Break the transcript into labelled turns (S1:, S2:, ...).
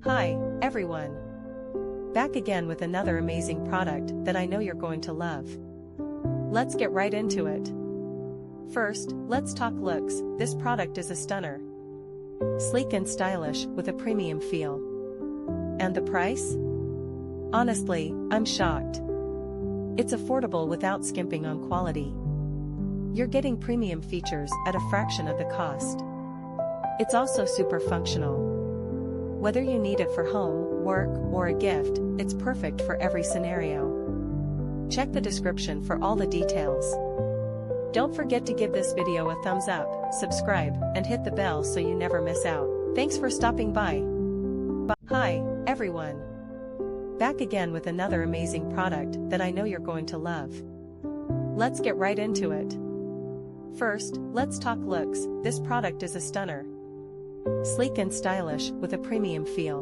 S1: Hi, everyone. Back again with another amazing product that I know you're going to love. Let's get right into it. First, let's talk looks. This product is a stunner. Sleek and stylish with a premium feel. And the price? Honestly, I'm shocked. It's affordable without skimping on quality. You're getting premium features at a fraction of the cost. It's also super functional. Whether you need it for home, work, or a gift, it's perfect for every scenario. Check the description for all the details. Don't forget to give this video a thumbs up, subscribe, and hit the bell so you never miss out. Thanks for stopping by. Hi, everyone. Back again with another amazing product that I know you're going to love. Let's get right into it. First, let's talk looks. This product is a stunner. Sleek and stylish with a premium feel.